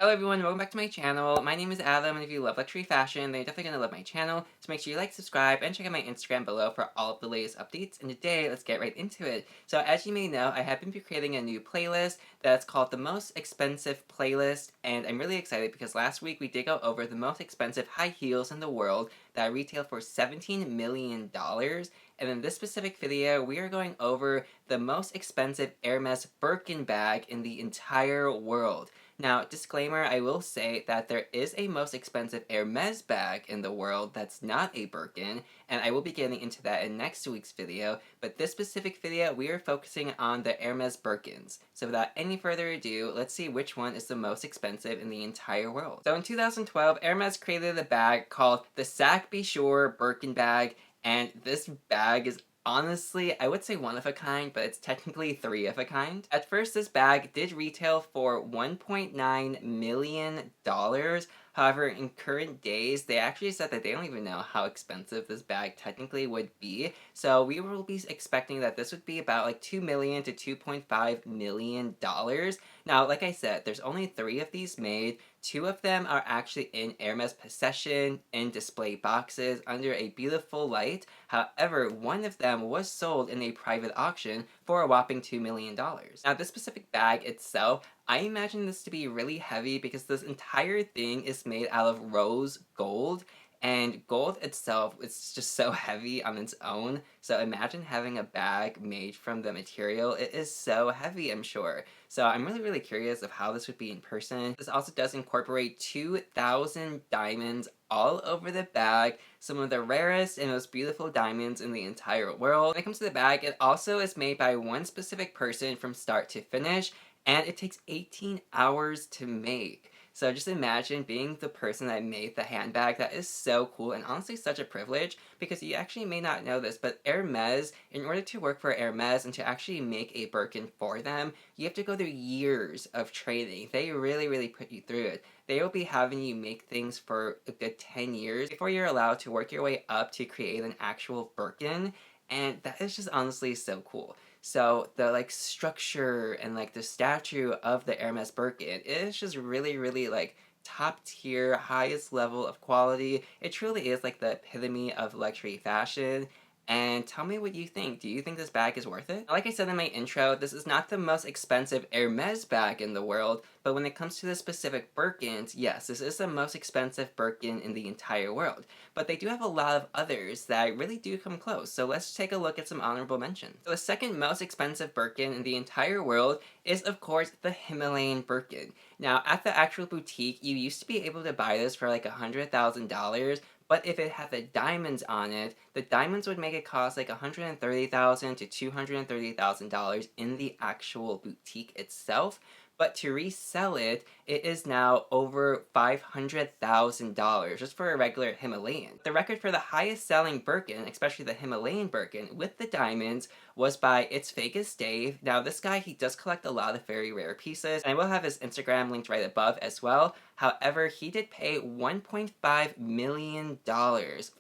Hello everyone, welcome back to my channel. My name is Adam, and if you love luxury fashion, then you're definitely going to love my channel. So make sure you like, subscribe, and check out my Instagram below for all of the latest updates. And today, let's get right into it. So as you may know, I have been creating a new playlist that's called the Most Expensive Playlist. And I'm really excited because last week we did go over the most expensive high heels in the world that retail for $17 million. And in this specific video, we are going over the most expensive Hermes Birkin bag in the entire world. Now, disclaimer, I will say that there is a most expensive Hermes bag in the world that's not a Birkin, and I will be getting into that in next week's video, but this specific video, we are focusing on the Hermes Birkins. So without any further ado, let's see which one is the most expensive in the entire world. So in 2012, Hermes created a bag called the Sac Bijou Bikrin bag, and this bag is honestly, I would say one of a kind, but it's technically three of a kind. At first, this bag did retail for $1.9 million. However, in current days, they actually said that they don't even know how expensive this bag technically would be. So we will be expecting that this would be about like $2 million to $2.5 million. Now, like I said, there's only three of these made. Two of them are actually in Hermes possession in display boxes under a beautiful light. However, one of them was sold in a private auction for a whopping $2 million. Now, this specific bag itself, I imagine this to be really heavy because this entire thing is made out of rose gold, and gold itself is just so heavy on its own. So imagine having a bag made from the material. It is so heavy, I'm sure. So I'm really curious of how this would be in person. This also does incorporate 2,000 diamonds all over the bag, some of the rarest and most beautiful diamonds in the entire world. When it comes to the bag, it also is made by one specific person from start to finish, and it takes 18 hours to make. So just imagine being the person that made the handbag. That is so cool, and honestly such a privilege, because you actually may not know this, but Hermes, in order to work for Hermes and to actually make a Birkin for them, you have to go through years of training. They really put you through it. They will be having you make things for a good 10 years before you're allowed to work your way up to create an actual Birkin, and that is just honestly so cool. So the like structure and like the statue of the Hermes Birkin is just really like top tier, highest level of quality. It truly is like the epitome of luxury fashion. And tell me what you think. Do you think this bag is worth it? Like I said in my intro, this is not the most expensive Hermes bag in the world, but when it comes to the specific Birkins, yes, this is the most expensive Birkin in the entire world. But they do have a lot of others that really do come close, so let's take a look at some honorable mentions. So the second most expensive Birkin in the entire world is, of course, the Himalayan Birkin. Now, at the actual boutique, you used to be able to buy this for like $100,000, but if it had the diamonds on it, the diamonds would make it cost like $130,000 to $230,000 in the actual boutique itself. But to resell it, it is now over $500,000 just for a regular Himalayan. The record for the highest selling Birkin, especially the Himalayan Birkin with the diamonds, was by It's Vegas Dave. Now this guy, he does collect a lot of very rare pieces, and I will have his Instagram linked right above as well. However, he did pay $1.5 million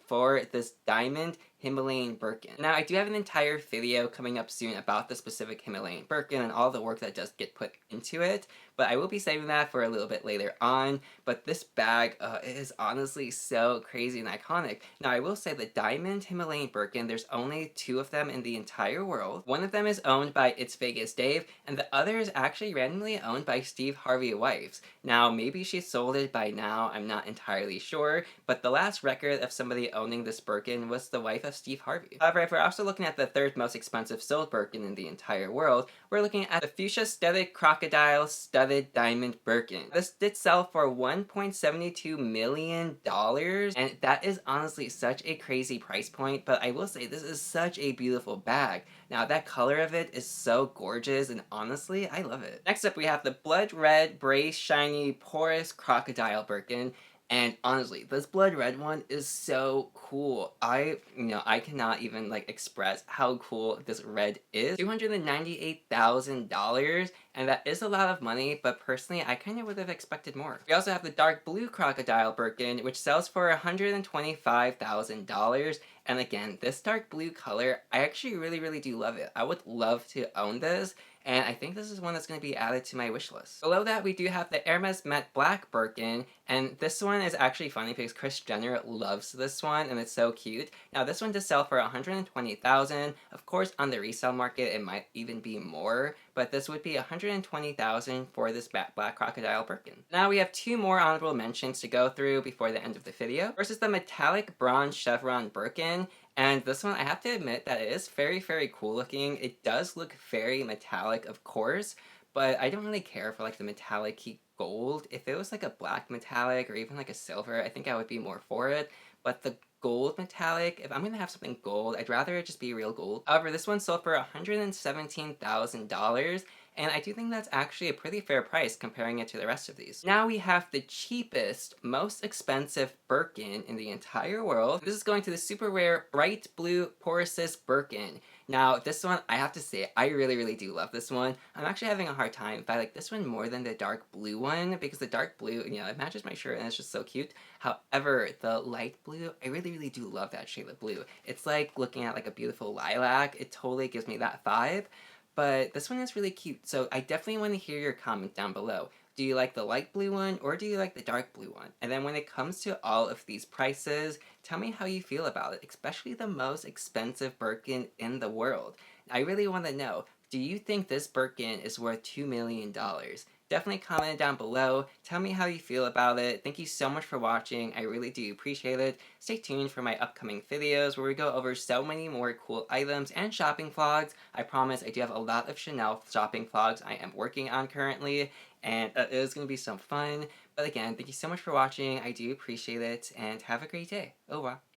for this diamond Himalayan Birkin. Now, I do have an entire video coming up soon about the specific Himalayan Birkin and all the work that does get put into it, but I will be saving that for a little bit later on. But this bag is honestly so crazy and iconic. Now, I will say the diamond Himalayan Birkin, there's only two of them in the entire world. One of them is owned by It's Vegas Dave, and the other is actually randomly owned by Steve Harvey's wife. Now, maybe she sold it by now, I'm not entirely sure, but the last record of somebody owning this Birkin was the wife of Steve Harvey. However, if we're also looking at the third most expensive sold Birkin in the entire world, we're looking at the Fuchsia studded Crocodile studded diamond Birkin. This did sell for $1.72 million, and that is honestly such a crazy price point, but I will say this is such a beautiful bag. Now, that color of it is so gorgeous, and honestly, I love it. Next up, we have the blood red, brace, shiny, porous Crocodile Birkin. And honestly, this blood red one is so cool. I cannot even like express how cool this red is. $298,000, and that is a lot of money, but personally, I kind of would have expected more. We also have the dark blue Crocodile Birkin, which sells for $125,000. And again, this dark blue color, I actually really do love it. I would love to own this. and I think this is one that's going to be added to my wish list. Below that, we do have the Hermes Matte Black Birkin, and this one is actually funny because Kris Jenner loves this one, and it's so cute. Now, this one does sell for $120,000. Of course, on the resale market, it might even be more, but this would be $120,000 for this Black Crocodile Birkin. Now, we have two more honorable mentions to go through before the end of the video. First is the metallic bronze Chevron Birkin. And this one, I have to admit that it is very, very cool looking. It does look very metallic, of course, but I don't really care for like the metallic gold. If it was like a black metallic or even like a silver, I think I would be more for it. But the gold metallic, if I'm gonna have something gold, I'd rather it just be real gold. However, this one sold for $117,000, and I do think that's actually a pretty fair price comparing it to the rest of these. Now we have the cheapest, most expensive Birkin in the entire world. This is going to the super rare bright blue Porous Birkin. Now, this one, I have to say, I really, really do love this one. I'm actually having a hard time, but I like this one more than the dark blue one, because the dark blue, you know, it matches my shirt and it's just so cute. However, the light blue, I really, really do love that shade of blue. It's like looking at like a beautiful lilac. It totally gives me that vibe. But this one is really cute, so I definitely want to hear your comment down below. Do you like the light blue one, or do you like the dark blue one? And then when it comes to all of these prices, tell me how you feel about it, especially the most expensive Birkin in the world. I really want to know, do you think this Birkin is worth $2 million? Definitely comment down below. Tell me how you feel about it. Thank you so much for watching. I really do appreciate it. Stay tuned for my upcoming videos where we go over so many more cool items and shopping vlogs. I promise I do have a lot of Chanel shopping vlogs I am working on currently, and it is going to be some fun. But again, thank you so much for watching. I do appreciate it, and have a great day. Au revoir.